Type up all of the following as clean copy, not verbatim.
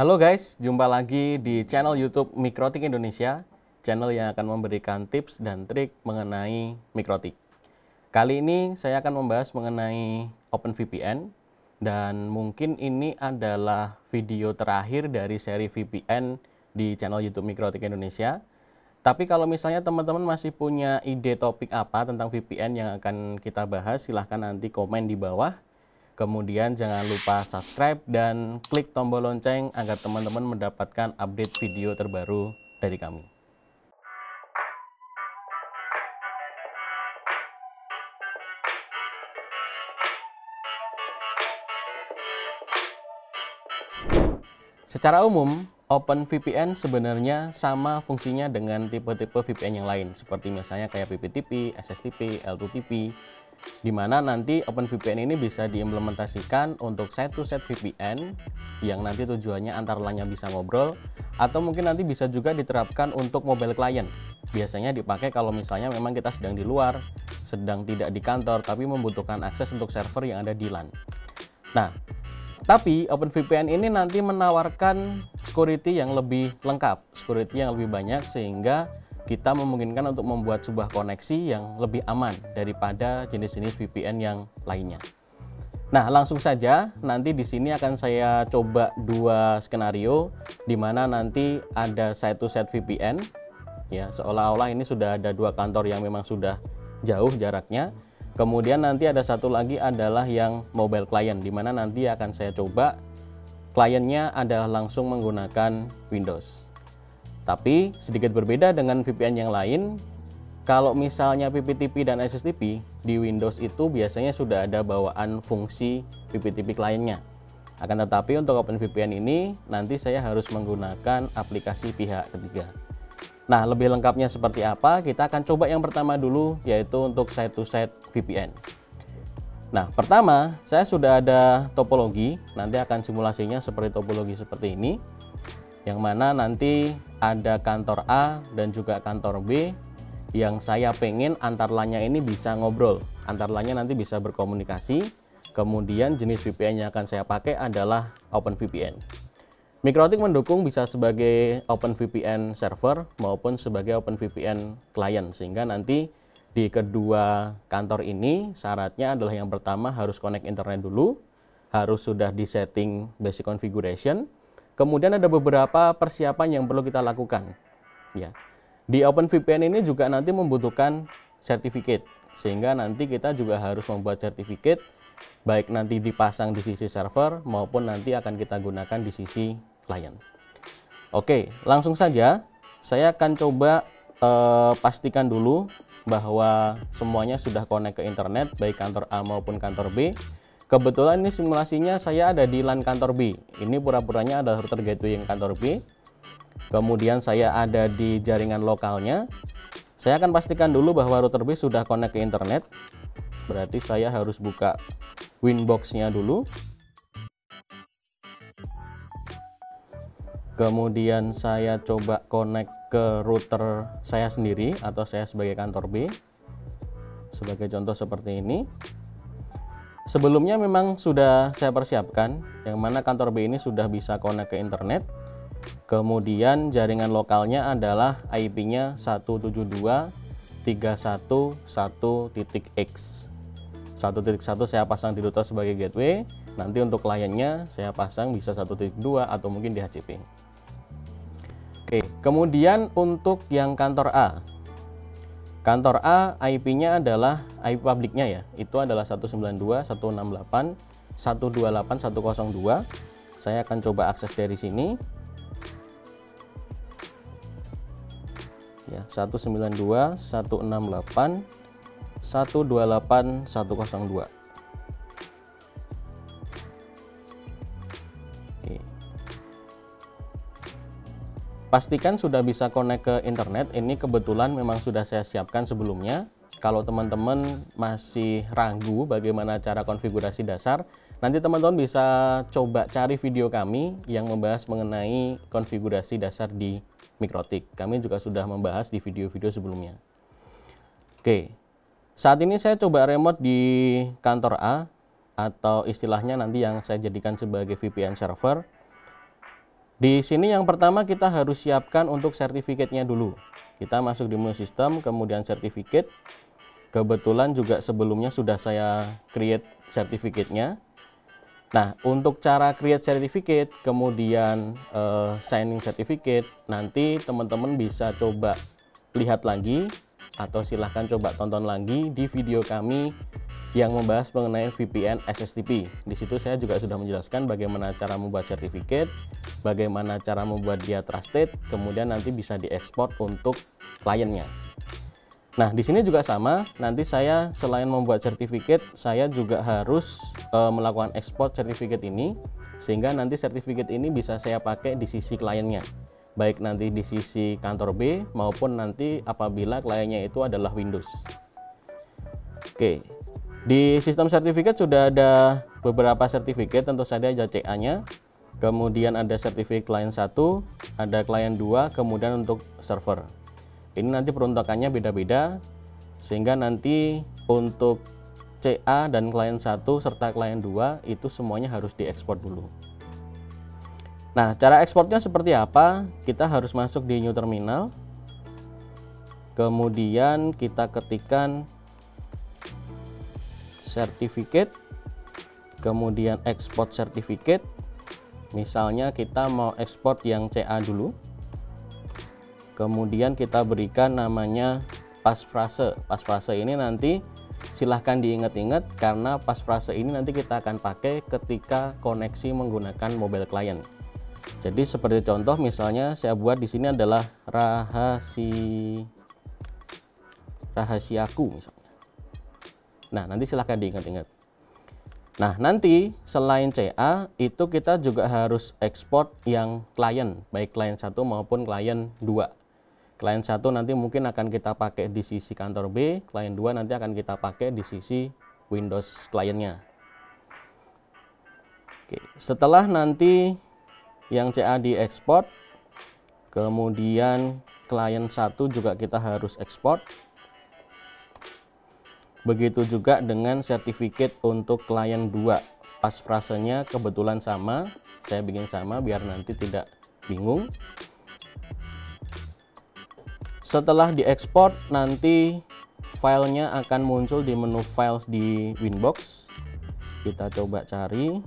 Halo guys, jumpa lagi di channel YouTube Mikrotik Indonesia, channel yang akan memberikan tips dan trik mengenai mikrotik. Kali ini saya akan membahas mengenai OpenVPN, dan mungkin ini adalah video terakhir dari seri VPN di channel YouTube Mikrotik Indonesia. Tapi kalau misalnya teman-teman masih punya ide topik apa tentang VPN yang akan kita bahas, silahkan nanti komen di bawah. Kemudian jangan lupa subscribe dan klik tombol lonceng agar teman-teman mendapatkan update video terbaru dari kami. Secara umum, OpenVPN sebenarnya sama fungsinya dengan tipe-tipe VPN yang lain, seperti misalnya kayak PPTP, SSTP, L2TP, di mana nanti OpenVPN ini bisa diimplementasikan untuk site-to-site VPN yang nanti tujuannya antar LAN-nya bisa ngobrol, atau mungkin nanti bisa juga diterapkan untuk mobile client. Biasanya dipakai kalau misalnya memang kita sedang di luar, sedang tidak di kantor, tapi membutuhkan akses untuk server yang ada di LAN. Nah, tapi OpenVPN ini nanti menawarkan security yang lebih lengkap, security yang lebih banyak, sehingga kita memungkinkan untuk membuat sebuah koneksi yang lebih aman daripada jenis-jenis VPN yang lainnya. Nah, langsung saja nanti di sini akan saya coba dua skenario di mana nanti ada site-to-site VPN, ya, seolah-olah ini sudah ada dua kantor yang memang sudah jauh jaraknya. Kemudian nanti ada satu lagi adalah yang mobile client, di mana nanti akan saya coba kliennya adalah langsung menggunakan Windows. Tapi sedikit berbeda dengan VPN yang lain, kalau misalnya PPTP dan SSTP di Windows itu biasanya sudah ada bawaan fungsi PPTP kliennya. Akan tetapi untuk OpenVPN ini nanti saya harus menggunakan aplikasi pihak ketiga. Nah, lebih lengkapnya seperti apa? Kita akan coba yang pertama dulu, yaitu untuk site-to-site VPN. Nah, pertama saya sudah ada topologi, nanti akan simulasinya seperti topologi seperti ini, yang mana nanti ada kantor A dan juga kantor B yang saya pengen antar LAN-nya ini bisa ngobrol, antar LAN-nya nanti bisa berkomunikasi. Kemudian jenis VPN yang akan saya pakai adalah OpenVPN. Mikrotik mendukung bisa sebagai OpenVPN server maupun sebagai OpenVPN client, sehingga nanti di kedua kantor ini syaratnya adalah yang pertama harus connect internet dulu, harus sudah di setting basic configuration, kemudian ada beberapa persiapan yang perlu kita lakukan. Ya, di OpenVPN ini juga nanti membutuhkan sertifikat, sehingga nanti kita juga harus membuat sertifikat, baik nanti dipasang di sisi server maupun nanti akan kita gunakan di sisi klien. Oke, langsung saja saya akan coba pastikan dulu bahwa semuanya sudah connect ke internet, baik kantor A maupun kantor B. Kebetulan ini simulasinya saya ada di LAN kantor B. Ini pura-puranya adalah router gateway yang kantor B. Kemudian saya ada di jaringan lokalnya. Saya akan pastikan dulu bahwa router B sudah connect ke internet. Berarti saya harus buka Winbox-nya dulu. Kemudian saya coba connect ke router saya sendiri atau saya sebagai kantor B. Sebagai contoh seperti ini. Sebelumnya memang sudah saya persiapkan, yang mana kantor B ini sudah bisa connect ke internet. Kemudian jaringan lokalnya adalah IP-nya 172.168.1.x. 1.1 saya pasang di router sebagai gateway. Nanti untuk kliennya saya pasang bisa 1.2 atau mungkin di HCP. Oke, kemudian untuk yang kantor A. Kantor A IP-nya adalah IP publiknya ya. Itu adalah 192.168.128.102. Saya akan coba akses dari sini. Ya, 192.168.128.102. Pastikan sudah bisa connect ke internet. Ini kebetulan memang sudah saya siapkan sebelumnya. Kalau teman-teman masih ragu bagaimana cara konfigurasi dasar, nanti teman-teman bisa coba cari video kami yang membahas mengenai konfigurasi dasar di Mikrotik. Kami juga sudah membahas di video-video sebelumnya. Oke, saat ini saya coba remote di kantor A, atau istilahnya nanti yang saya jadikan sebagai VPN server. Di sini yang pertama kita harus siapkan untuk sertifikatnya dulu. Kita masuk di menu sistem, kemudian sertifikat. Kebetulan juga sebelumnya sudah saya create sertifikatnya. Nah, untuk cara create certificate, kemudian signing certificate, nanti teman-teman bisa coba lihat lagi atau silahkan coba tonton lagi di video kami yang membahas mengenai VPN SSTP. Di situ saya juga sudah menjelaskan bagaimana cara membuat sertifikat, bagaimana cara membuat dia trusted, kemudian nanti bisa diekspor untuk kliennya. Nah, di sini juga sama. Nanti saya selain membuat sertifikat, saya juga harus melakukan ekspor sertifikat ini, sehingga nanti sertifikat ini bisa saya pakai di sisi kliennya, baik nanti di sisi kantor B maupun nanti apabila kliennya itu adalah Windows. Oke, di sistem sertifikat sudah ada beberapa sertifikat, tentu saja ada CA-nya, kemudian ada sertifikat klien 1, ada klien 2, kemudian untuk server. Ini nanti peruntukannya beda-beda, sehingga nanti untuk CA dan klien 1 serta klien 2 itu semuanya harus diekspor dulu. Nah, cara ekspornya seperti apa? Kita harus masuk di new terminal, kemudian kita ketikkan sertifikat, kemudian export sertifikat. Misalnya kita mau ekspor yang CA dulu, kemudian kita berikan namanya passphrase. Passphrase ini nanti silahkan diingat-ingat, karena passphrase ini nanti kita akan pakai ketika koneksi menggunakan mobile client. Jadi seperti contoh, misalnya saya buat di sini adalah rahasiaku misalnya. Nah, nanti silahkan diingat-ingat. Nah, nanti selain CA itu kita juga harus ekspor yang klien, baik klien 1 maupun klien 2. Klien 1 nanti mungkin akan kita pakai di sisi kantor B, klien 2 nanti akan kita pakai di sisi Windows kliennya. Oke, setelah nanti yang CA diekspor, kemudian klien 1 juga kita harus ekspor. Begitu juga dengan sertifikat untuk klien 2. Passphrasenya kebetulan sama, saya bikin sama biar nanti tidak bingung. Setelah diekspor, nanti filenya akan muncul di menu files di Winbox. Kita coba cari.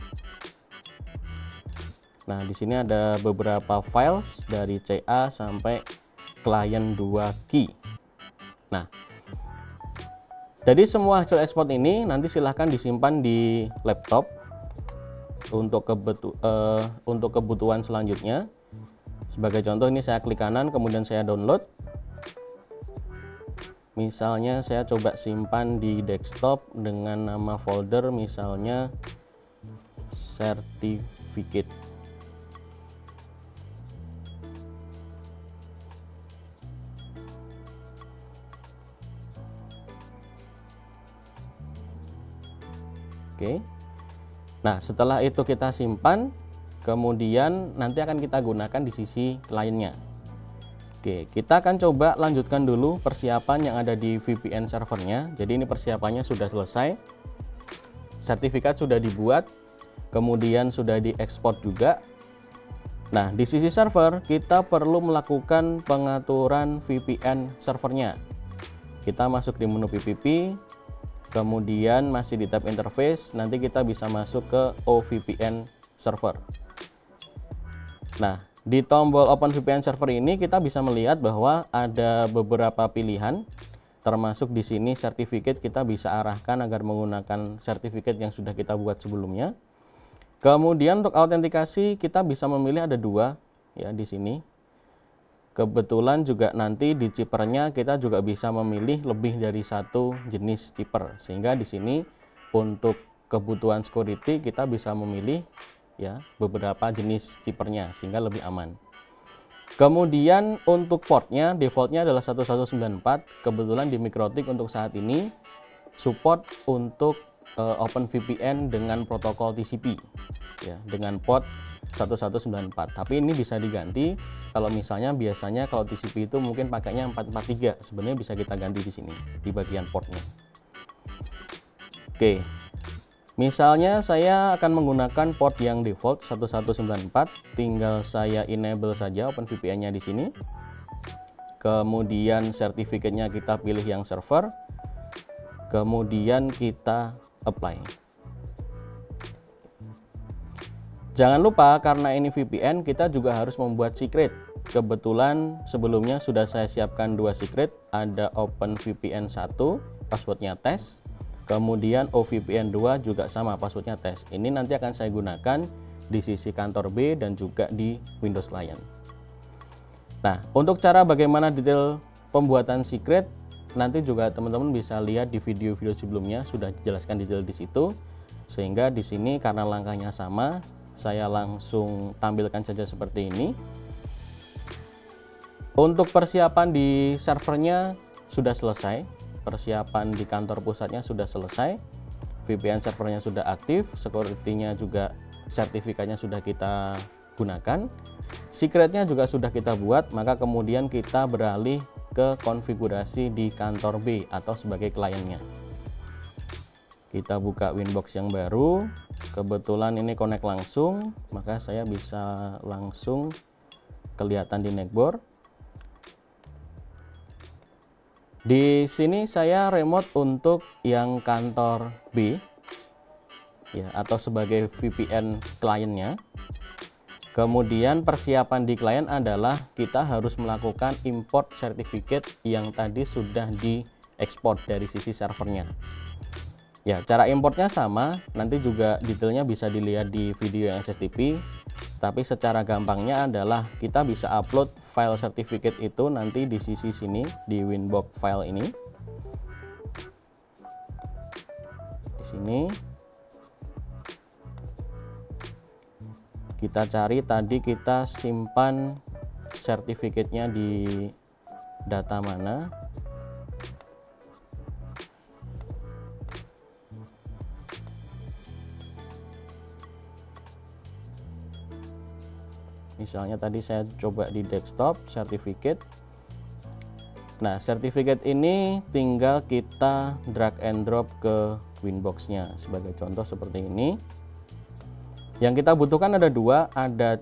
Nah, di sini ada beberapa files dari CA sampai klien 2 key. Nah, jadi semua hasil ekspor ini nanti silahkan disimpan di laptop untuk kebutuhan selanjutnya. Sebagai contoh, ini saya klik kanan, kemudian saya download. Misalnya saya coba simpan di desktop dengan nama folder misalnya sertifikat. Oke. Nah, setelah itu kita simpan, kemudian nanti akan kita gunakan di sisi kliennya. Oke, kita akan coba lanjutkan dulu persiapan yang ada di VPN servernya. Jadi ini persiapannya sudah selesai. Sertifikat sudah dibuat, kemudian sudah diekspor juga. Nah, di sisi server kita perlu melakukan pengaturan VPN servernya. Kita masuk di menu PPP, kemudian masih di tab interface, nanti kita bisa masuk ke OVPN server. Nah, di tombol Open VPN Server ini kita bisa melihat bahwa ada beberapa pilihan, termasuk di sini sertifikat kita bisa arahkan agar menggunakan sertifikat yang sudah kita buat sebelumnya. Kemudian untuk autentikasi kita bisa memilih ada 2 ya di sini. Kebetulan juga nanti di chippernya kita juga bisa memilih lebih dari 1 jenis chipper, sehingga di sini untuk kebutuhan security kita bisa memilih ya beberapa jenis chippernya sehingga lebih aman. Kemudian untuk portnya defaultnya adalah 1194. Kebetulan di Mikrotik untuk saat ini support untuk OpenVPN dengan protokol TCP ya, dengan port 1194. Tapi ini bisa diganti kalau misalnya biasanya kalau TCP itu mungkin pakainya 443. Sebenarnya bisa kita ganti di sini di bagian portnya. Oke. Misalnya saya akan menggunakan port yang default 1194, tinggal saya enable saja OpenVPN-nya di sini. Kemudian sertifikatnya kita pilih yang server. Kemudian kita apply. Jangan lupa karena ini VPN, kita juga harus membuat secret. Kebetulan sebelumnya sudah saya siapkan 2 secret, ada OpenVPN 1, passwordnya tes. Kemudian OVPN 2 juga sama, passwordnya tes. Ini nanti akan saya gunakan di sisi kantor B dan juga di Windows Client. Nah, untuk cara bagaimana detail pembuatan secret, nanti juga teman-teman bisa lihat di video-video sebelumnya, sudah dijelaskan detail di situ. Sehingga di sini karena langkahnya sama, saya langsung tampilkan saja seperti ini. Untuk persiapan di servernya sudah selesai. Persiapan di kantor pusatnya sudah selesai, VPN servernya sudah aktif, security-nya juga, sertifikatnya sudah kita gunakan, secretnya juga sudah kita buat. Maka kemudian kita beralih ke konfigurasi di kantor B atau sebagai kliennya. Kita buka Winbox yang baru, kebetulan ini connect langsung, maka saya bisa langsung kelihatan di netboard. Di sini saya remote untuk yang kantor B ya, atau sebagai VPN kliennya. Kemudian persiapan di klien adalah kita harus melakukan import sertifikat yang tadi sudah diekspor dari sisi servernya. Ya, cara importnya sama, nanti juga detailnya bisa dilihat di video yang SSTP. Tapi secara gampangnya adalah kita bisa upload file sertifikat itu nanti di sisi sini di Winbox file ini. Di sini kita cari, tadi kita simpan sertifikatnya di data mana. Misalnya tadi saya coba di desktop certificate. Nah, sertifikat ini tinggal kita drag and drop ke Winbox-nya. Sebagai contoh seperti ini. Yang kita butuhkan ada 2, ada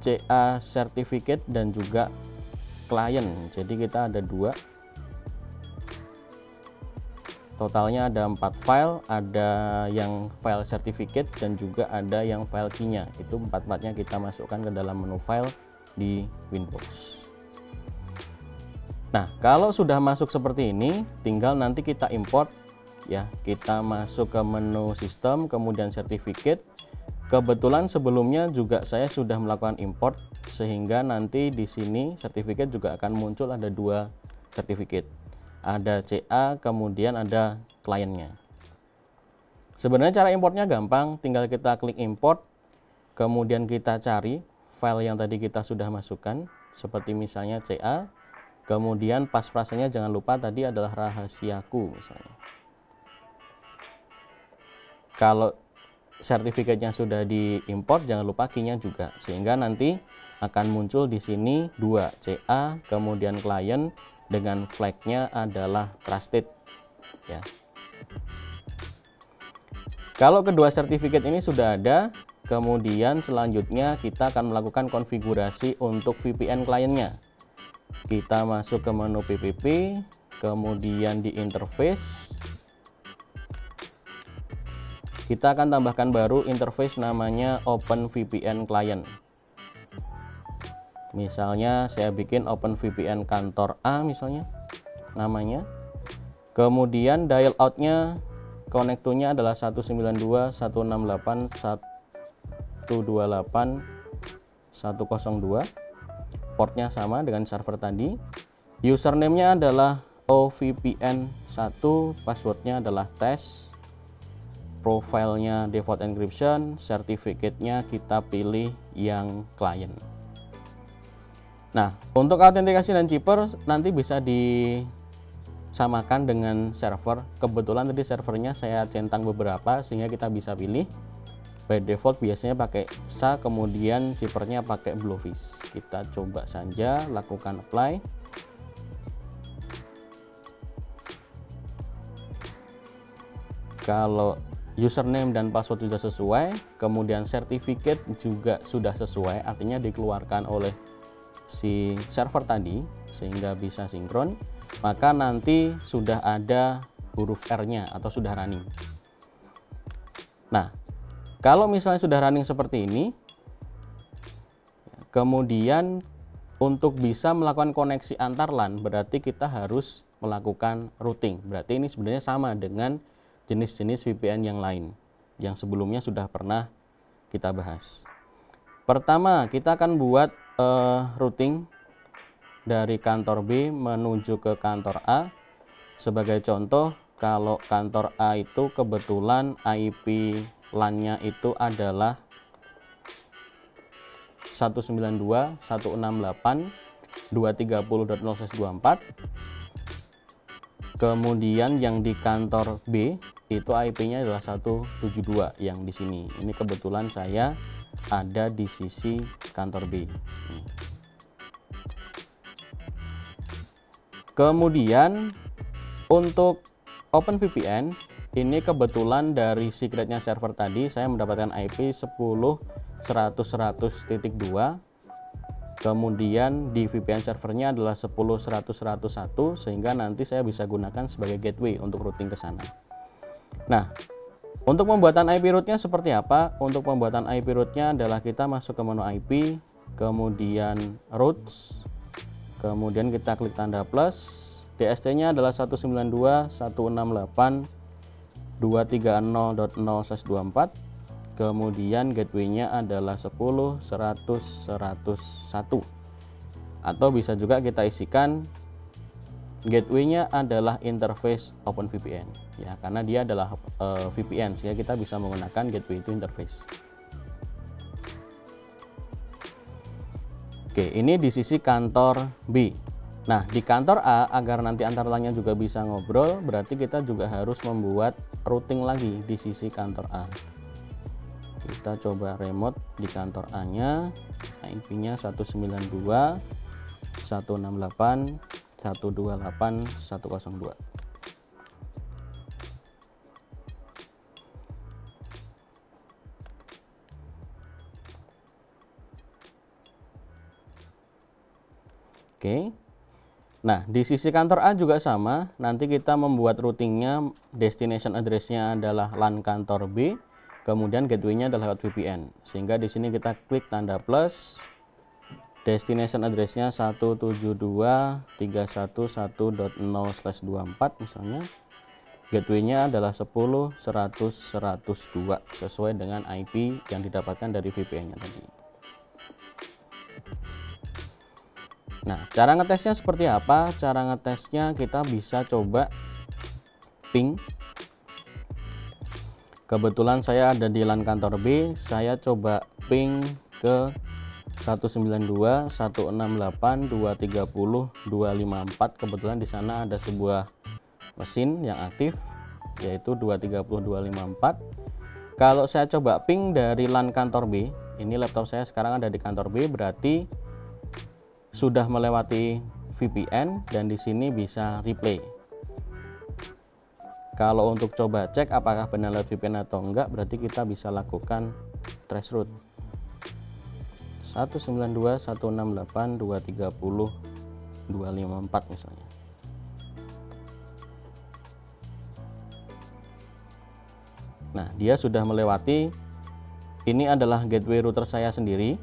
CA certificate dan juga client. Jadi kita ada 2. Totalnya ada 4 file, ada yang file certificate dan juga ada yang file key-nya. Itu 4-4-nya kita masukkan ke dalam menu file di Winbox. Nah, kalau sudah masuk seperti ini, tinggal nanti kita import ya. Kita masuk ke menu sistem, kemudian certificate. Kebetulan sebelumnya juga saya sudah melakukan import, sehingga nanti di sini sertifikat juga akan muncul ada 2 sertifikat. Ada CA, kemudian ada kliennya. Sebenarnya cara importnya gampang, tinggal kita klik import, kemudian kita cari file yang tadi kita sudah masukkan, seperti misalnya CA, kemudian passphrasenya jangan lupa tadi adalah rahasiaku misalnya. Kalau sertifikatnya sudah diimport, jangan lupa key-nya juga, sehingga nanti akan muncul di sini 2 CA, kemudian klien dengan flagnya adalah trusted ya. Kalau kedua sertifikat ini sudah ada, kemudian selanjutnya kita akan melakukan konfigurasi untuk VPN kliennya. Kita masuk ke menu PPP, kemudian di interface kita akan tambahkan baru interface namanya OpenVPN Client. Misalnya saya bikin OpenVPN kantor A misalnya namanya. Kemudian dial outnya connect to-nya adalah 192.168.128.102. Portnya sama dengan server tadi. Username-nya adalah OVPN1, passwordnya adalah tes. Profilnya default encryption, sertifikatnya kita pilih yang client. Nah, untuk autentikasi dan keeper nanti bisa disamakan dengan server. Kebetulan tadi servernya saya centang beberapa sehingga kita bisa pilih. By default biasanya pakai SA, kemudian keepernya pakai Bluefish. Kita coba saja lakukan apply. Kalau username dan password sudah sesuai, kemudian sertifikat juga sudah sesuai, artinya dikeluarkan oleh si server tadi sehingga bisa sinkron, maka nanti sudah ada huruf R-nya atau sudah running. Nah, kalau misalnya sudah running seperti ini, kemudian untuk bisa melakukan koneksi antar LAN berarti kita harus melakukan routing. Berarti ini sebenarnya sama dengan jenis-jenis VPN yang lain yang sebelumnya sudah pernah kita bahas. Pertama, kita akan buat routing dari kantor B menuju ke kantor A. Sebagai contoh, kalau kantor A itu kebetulan IP LAN-nya itu adalah 192.168.230.0/24. Kemudian yang di kantor B itu IP-nya adalah 172 yang di sini. Ini kebetulan saya ada di sisi kantor B. Kemudian untuk OpenVPN ini kebetulan dari secretnya server tadi saya mendapatkan IP 10.100.100.2. Kemudian di VPN servernya adalah 10.100.101, sehingga nanti saya bisa gunakan sebagai gateway untuk routing ke sana. Nah, untuk pembuatan IP rootnya seperti apa? Untuk pembuatan IP rootnya adalah kita masuk ke menu IP, kemudian routes, kemudian kita klik tanda plus. DST-nya adalah 192.168.230.0/24. Kemudian gateway-nya adalah 10.100.101, atau bisa juga kita isikan gateway-nya adalah interface OpenVPN ya, karena dia adalah VPN sehingga kita bisa menggunakan gateway itu interface. Oke, ini di sisi kantor B. Nah, di kantor A agar nanti antar LAN-nya juga bisa ngobrol, berarti kita juga harus membuat routing lagi di sisi kantor A. Kita coba remote di kantor A-nya, IP-nya 192.168.128.102. Oke. Nah, di sisi kantor A juga sama, nanti kita membuat routingnya, destination address-nya adalah LAN kantor B. Kemudian gateway-nya adalah lewat VPN, sehingga di sini kita klik tanda plus, destination address-nya 172.131.0/24 misalnya, gateway-nya adalah 10.100.102 sesuai dengan IP yang didapatkan dari VPN-nya tadi. Nah, cara ngetesnya seperti apa? Cara ngetesnya kita bisa coba ping. Kebetulan saya ada di LAN kantor B, saya coba ping ke 192.168.230.254. Kebetulan di sana ada sebuah mesin yang aktif yaitu 230.254. Kalau saya coba ping dari LAN kantor B, ini laptop saya sekarang ada di kantor B, berarti sudah melewati VPN dan di sini bisa replay. Kalau untuk coba cek apakah benar lewat VPN atau enggak, berarti kita bisa lakukan traceroute 192.168.230.254 misalnya. Nah, dia sudah melewati. Ini adalah gateway router saya sendiri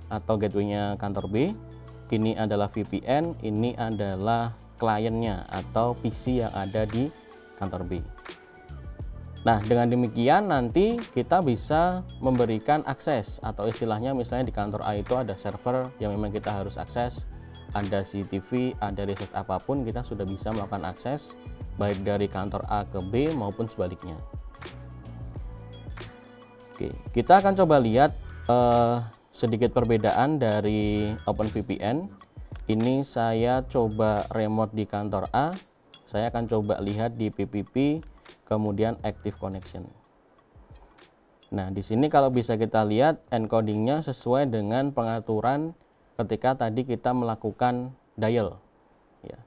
atau gateway-nya kantor B. Ini adalah VPN, ini adalah kliennya atau PC yang ada di kantor B. Nah, dengan demikian nanti kita bisa memberikan akses, atau istilahnya misalnya di kantor A itu ada server yang memang kita harus akses, ada CCTV, ada resource apapun, kita sudah bisa melakukan akses baik dari kantor A ke B maupun sebaliknya. Oke, kita akan coba lihat sedikit perbedaan dari OpenVPN. Ini saya coba remote di kantor A. Saya akan coba lihat di PPP, kemudian Active Connection. Nah, di sini kalau bisa kita lihat encodingnya sesuai dengan pengaturan ketika tadi kita melakukan dial. Ya.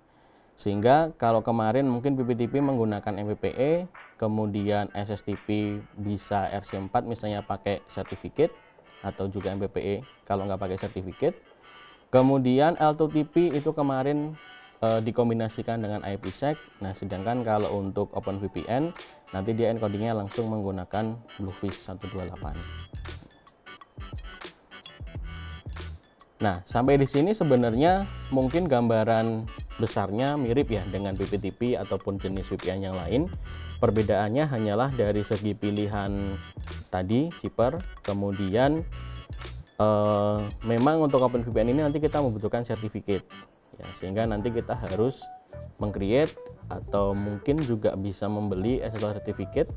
Sehingga kalau kemarin mungkin PPTP menggunakan MPPE, kemudian SSTP bisa RC4 misalnya pakai sertifikat, atau juga MPPE kalau nggak pakai sertifikat. Kemudian L2TP itu kemarin dikombinasikan dengan IPsec. Nah, sedangkan kalau untuk OpenVPN nanti dia encodingnya langsung menggunakan Bluefish 128. Nah, sampai di sini sebenarnya mungkin gambaran besarnya mirip ya dengan PPTP ataupun jenis VPN yang lain. Perbedaannya hanyalah dari segi pilihan tadi, shipper, kemudian memang untuk OpenVPN ini nanti kita membutuhkan sertifikat ya, sehingga nanti kita harus meng-create atau mungkin juga bisa membeli SSL certificate.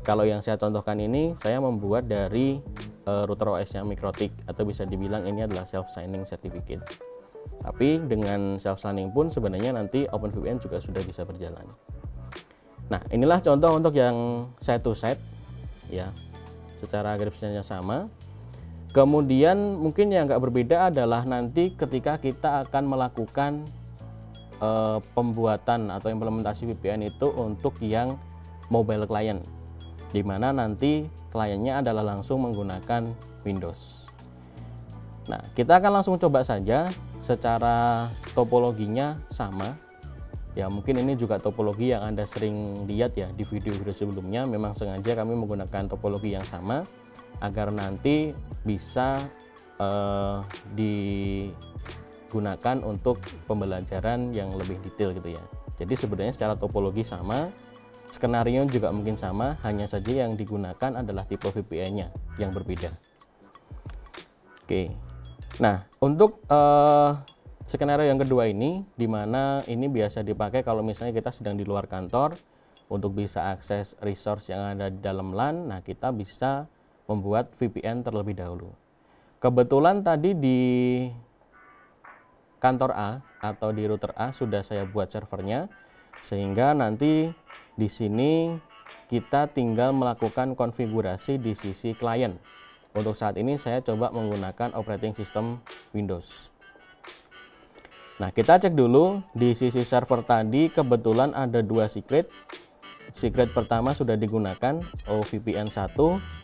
Kalau yang saya contohkan ini saya membuat dari router OS-nya MikroTik, atau bisa dibilang ini adalah self signing certificate. Tapi dengan self signing pun sebenarnya nanti OpenVPN juga sudah bisa berjalan. Nah, inilah contoh untuk yang side to side ya, secara grafisnya sama. Kemudian mungkin yang nggak berbeda adalah nanti ketika kita akan melakukan pembuatan atau implementasi VPN itu untuk yang mobile client, di mana nanti kliennya adalah langsung menggunakan Windows. Nah, kita akan langsung coba saja. Secara topologinya sama ya, mungkin ini juga topologi yang Anda sering lihat ya di video-video sebelumnya. Memang sengaja kami menggunakan topologi yang sama agar nanti bisa digunakan untuk pembelajaran yang lebih detail gitu ya. Jadi sebenarnya secara topologi sama, skenario juga mungkin sama, hanya saja yang digunakan adalah tipe VPN-nya yang berbeda. Oke, nah untuk skenario yang kedua ini, dimana ini biasa dipakai kalau misalnya kita sedang di luar kantor untuk bisa akses resource yang ada di dalam LAN. Nah, kita bisa membuat VPN terlebih dahulu. Kebetulan tadi di kantor A atau di router A sudah saya buat servernya, sehingga nanti di sini kita tinggal melakukan konfigurasi di sisi klien. Untuk saat ini saya coba menggunakan operating system Windows. Nah, kita cek dulu di sisi server tadi, kebetulan ada dua secret. Secret pertama sudah digunakan, OVPN 1.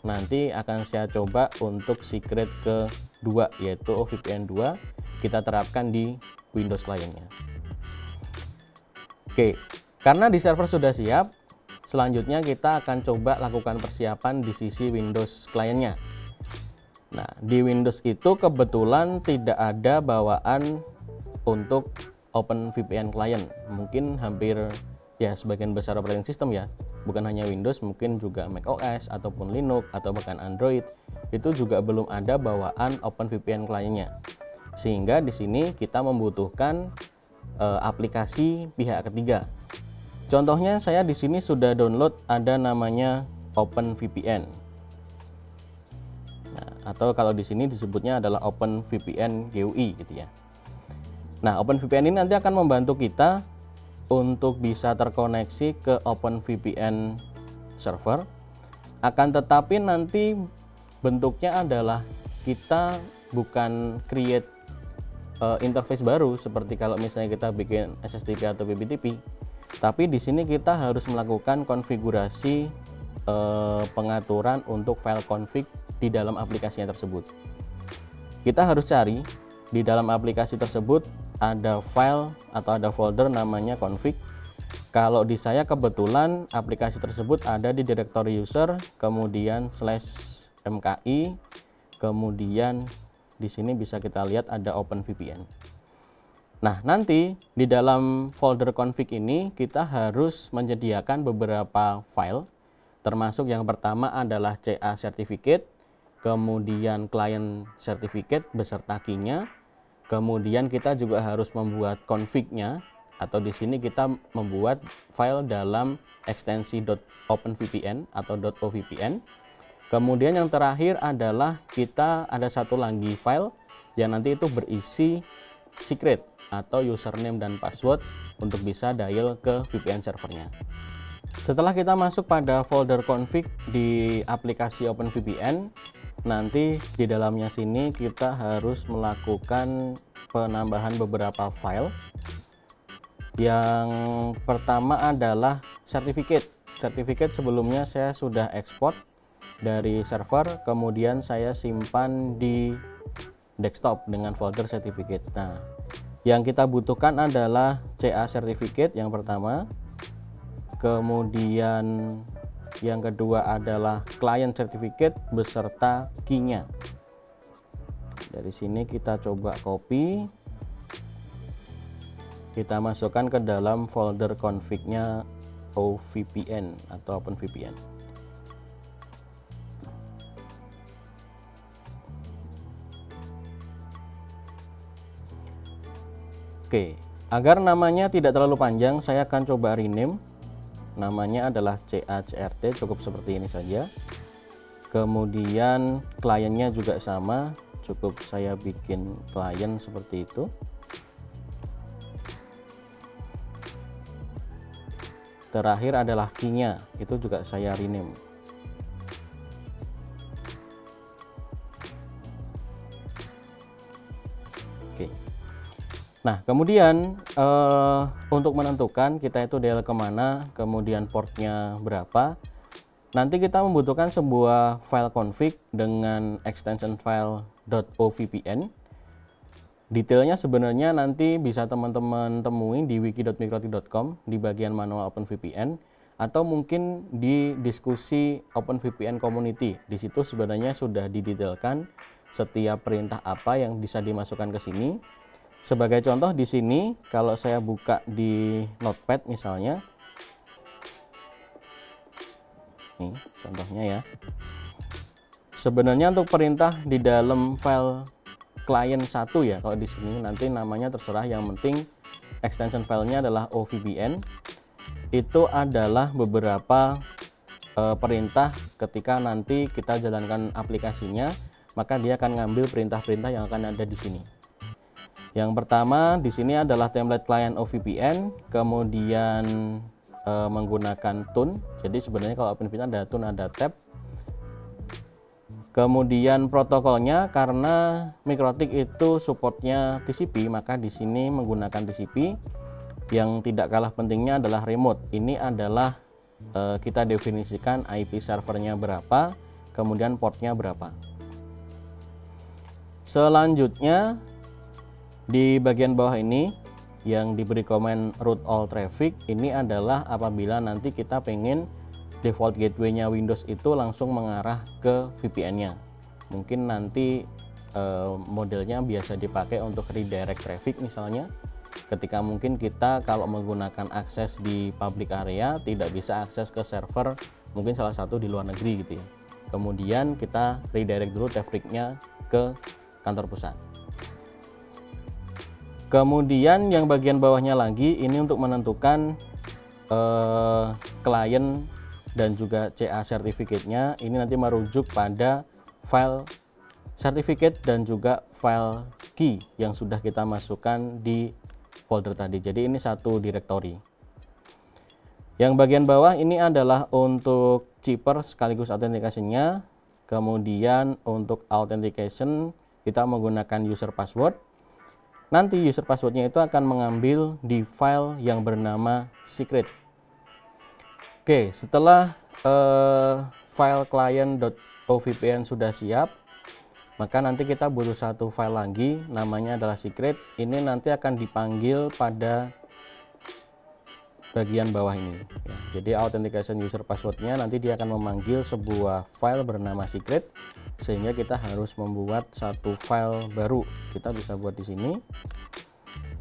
Nanti akan saya coba untuk secret kedua, yaitu OVPN 2. Kita terapkan di Windows kliennya. Oke, karena di server sudah siap, selanjutnya kita akan coba lakukan persiapan di sisi Windows kliennya. Nah, di Windows itu kebetulan tidak ada bawaan untuk OpenVPN client. Mungkin hampir ya sebagian besar operating system ya, bukan hanya Windows, mungkin juga macOS ataupun Linux atau bahkan Android, itu juga belum ada bawaan OpenVPN clientnya. Sehingga di sini kita membutuhkan aplikasi pihak ketiga. Contohnya saya di sini sudah download, ada namanya OpenVPN. Nah, atau kalau di sini disebutnya adalah OpenVPN GUI gitu ya. Nah, OpenVPN ini nanti akan membantu kita untuk bisa terkoneksi ke OpenVPN server. Akan tetapi nanti bentuknya adalah kita bukan create interface baru seperti kalau misalnya kita bikin SSTP atau PPTP. Tapi di sini kita harus melakukan konfigurasi pengaturan untuk file config di dalam aplikasinya tersebut. Kita harus cari di dalam aplikasi tersebut ada file atau ada folder namanya config. Kalau di saya kebetulan aplikasi tersebut ada di direktori user, kemudian /mki, kemudian di sini bisa kita lihat ada OpenVPN. Nah, nanti di dalam folder config ini kita harus menyediakan beberapa file, termasuk yang pertama adalah CA certificate, kemudian client certificate beserta key-nya. Kemudian kita juga harus membuat config-nya, atau di sini kita membuat file dalam ekstensi .openvpn atau .ovpn. Kemudian yang terakhir adalah kita ada satu lagi file yang nanti itu berisi secret atau username dan password untuk bisa dial ke VPN servernya. Setelah kita masuk pada folder config di aplikasi OpenVPN, nanti di dalamnya sini kita harus melakukan penambahan beberapa file. Yang pertama adalah certificate. Certificate sebelumnya saya sudah ekspor dari server, kemudian saya simpan di desktop dengan folder certificate. Nah, yang kita butuhkan adalah CA certificate yang pertama, kemudian yang kedua adalah client certificate beserta key-nya. Dari sini kita coba copy, kita masukkan ke dalam folder config-nya OVPN atau OpenVPN. Oke, agar namanya tidak terlalu panjang, saya akan coba rename. Namanya adalah CACRT, cukup seperti ini saja. Kemudian kliennya juga sama, cukup saya bikin klien seperti itu. Terakhir adalah key-nya, itu juga saya rename. Oke. Nah, kemudian untuk menentukan kita itu DL kemana, kemudian portnya berapa, nanti kita membutuhkan sebuah file config dengan extension file .ovpn. Detailnya sebenarnya nanti bisa teman-teman temuin di wiki.mikrotik.com di bagian manual OpenVPN, atau mungkin di diskusi OpenVPN community. Di situ sebenarnya sudah didetailkan setiap perintah apa yang bisa dimasukkan ke sini. Sebagai contoh di sini, kalau saya buka di Notepad misalnya, nih contohnya ya. Sebenarnya untuk perintah di dalam file klien 1 ya, kalau di sini nanti namanya terserah, yang penting extension filenya adalah OVPN. Itu adalah beberapa perintah ketika nanti kita jalankan aplikasinya, maka dia akan ngambil perintah-perintah yang akan ada di sini. Yang pertama di sini adalah template client OVPN, kemudian menggunakan tune. Jadi sebenarnya kalau OpenVPN ada tune, ada tab. Kemudian protokolnya, karena Mikrotik itu supportnya TCP, maka di sini menggunakan TCP. Yang tidak kalah pentingnya adalah remote. Ini adalah kita definisikan IP servernya berapa, kemudian portnya berapa. Selanjutnya di bagian bawah ini yang diberi komen route all traffic, ini adalah apabila nanti kita pengen default gateway-nya Windows itu langsung mengarah ke VPN-nya. Mungkin nanti modelnya biasa dipakai untuk redirect traffic misalnya, ketika mungkin kita kalau menggunakan akses di public area tidak bisa akses ke server mungkin salah satu di luar negeri gitu ya. Kemudian kita redirect dulu traffic-nya ke kantor pusat. Kemudian yang bagian bawahnya lagi ini untuk menentukan klien dan juga CA certificate-nya. Ini nanti merujuk pada file certificate dan juga file key yang sudah kita masukkan di folder tadi. Jadi ini satu directory. Yang bagian bawah ini adalah untuk cheaper sekaligus authentication-nya. Kemudian untuk authentication kita menggunakan user password. Nanti user passwordnya itu akan mengambil di file yang bernama secret. Oke, setelah file client.ovpn sudah siap, maka nanti kita butuh satu file lagi, namanya adalah secret. Ini nanti akan dipanggil pada bagian bawah ini ya. Jadi authentication user passwordnya nanti dia akan memanggil sebuah file bernama secret, sehingga kita harus membuat satu file baru. Kita bisa buat di sini,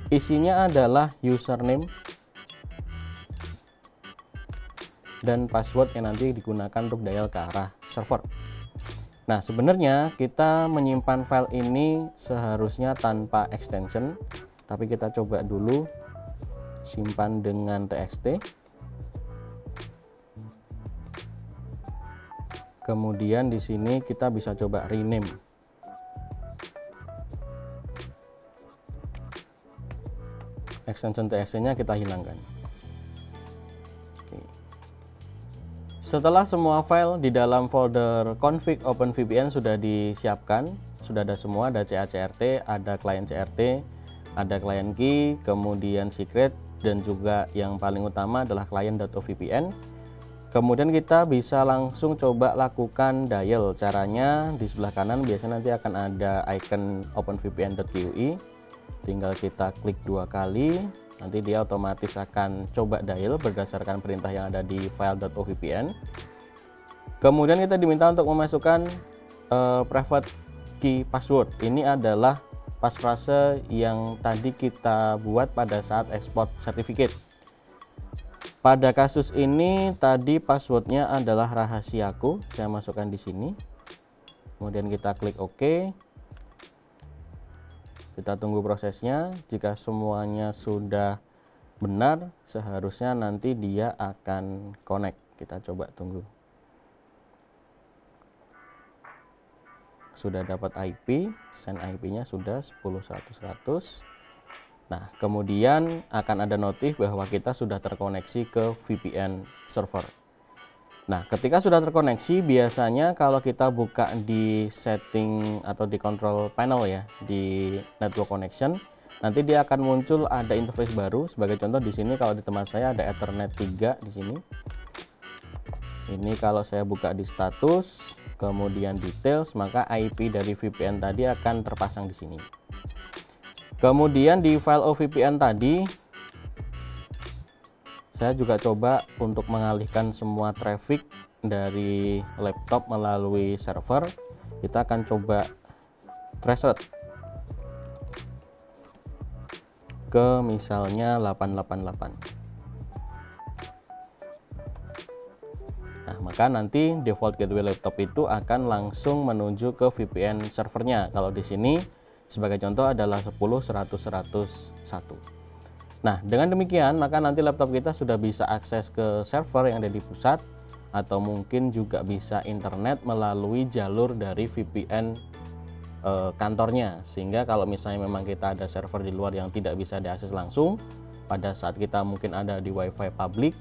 isinya adalah username dan password yang nanti digunakan untuk dial ke arah server. Nah, sebenarnya kita menyimpan file ini seharusnya tanpa extension, tapi kita coba dulu simpan dengan txt. Kemudian di sini kita bisa coba rename. Extension txt-nya kita hilangkan. Oke. Setelah semua file di dalam folder config OpenVPN sudah disiapkan, sudah ada semua, ada CA CRT, ada client CRT, ada client key, kemudian secret, dan juga yang paling utama adalah client.ovpn. Kemudian kita bisa langsung coba lakukan dial. Caranya di sebelah kanan biasanya nanti akan ada icon openvpn.qe, tinggal kita klik 2 kali, nanti dia otomatis akan coba dial berdasarkan perintah yang ada di file.ovpn. Kemudian kita diminta untuk memasukkan private key password. Ini adalah passphrase yang tadi kita buat pada saat export certificate. Pada kasus ini tadi passwordnya adalah rahasiaku, saya masukkan di sini. Kemudian kita klik OK. Kita tunggu prosesnya. Jika semuanya sudah benar, seharusnya nanti dia akan connect. Kita coba tunggu. Sudah dapat IP, send IP-nya sudah 10.100.100. Nah, kemudian akan ada notif bahwa kita sudah terkoneksi ke VPN server. Nah, ketika sudah terkoneksi, biasanya kalau kita buka di setting atau di control panel ya, di network connection, nanti dia akan muncul ada interface baru. Sebagai contoh di sini kalau di tempat saya ada Ethernet 3 di sini. Ini kalau saya buka di status, kemudian details, maka IP dari VPN tadi akan terpasang di sini. Kemudian di file OVPN tadi saya juga coba untuk mengalihkan semua traffic dari laptop melalui server. Kita akan coba traceroute ke misalnya 888. Nah, maka nanti default gateway laptop itu akan langsung menuju ke VPN servernya. Kalau di sini sebagai contoh adalah 10.100.101. Nah, dengan demikian maka nanti laptop kita sudah bisa akses ke server yang ada di pusat, atau mungkin juga bisa internet melalui jalur dari VPN kantornya. Sehingga kalau misalnya memang kita ada server di luar yang tidak bisa diakses langsung, pada saat kita mungkin ada di WiFi publik,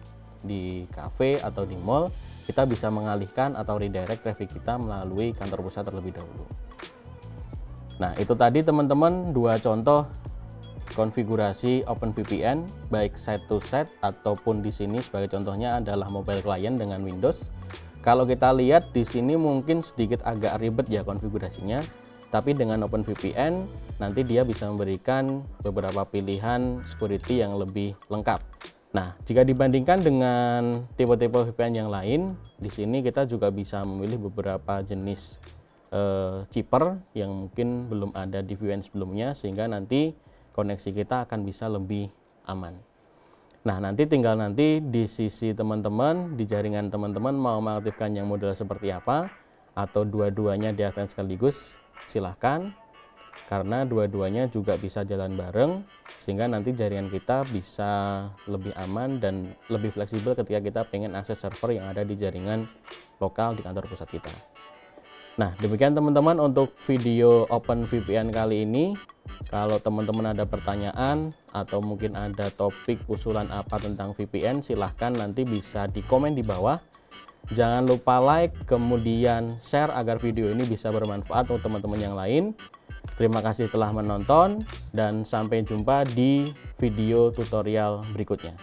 di cafe atau di mall, kita bisa mengalihkan atau redirect traffic kita melalui kantor pusat terlebih dahulu. Nah, itu tadi teman-teman 2 contoh konfigurasi OpenVPN baik site to site ataupun di sini sebagai contohnya adalah mobile client dengan Windows. Kalau kita lihat di sini mungkin sedikit agak ribet ya konfigurasinya, tapi dengan OpenVPN nanti dia bisa memberikan beberapa pilihan security yang lebih lengkap. Nah, jika dibandingkan dengan tipe-tipe VPN yang lain, di sini kita juga bisa memilih beberapa jenis cheaper yang mungkin belum ada di VPN sebelumnya, sehingga nanti koneksi kita akan bisa lebih aman. Nah, nanti tinggal di sisi teman-teman, di jaringan teman-teman mau mengaktifkan yang model seperti apa, atau dua-duanya diaktifkan sekaligus, silahkan, karena dua-duanya juga bisa jalan bareng, sehingga nanti jaringan kita bisa lebih aman dan lebih fleksibel ketika kita pengen akses server yang ada di jaringan lokal di kantor pusat kita. Nah, demikian teman-teman untuk video OpenVPN kali ini. Kalau teman-teman ada pertanyaan atau mungkin ada topik usulan apa tentang VPN, silahkan nanti bisa di komen di bawah. Jangan lupa like, kemudian share agar video ini bisa bermanfaat untuk teman-teman yang lain. Terima kasih telah menonton dan sampai jumpa di video tutorial berikutnya.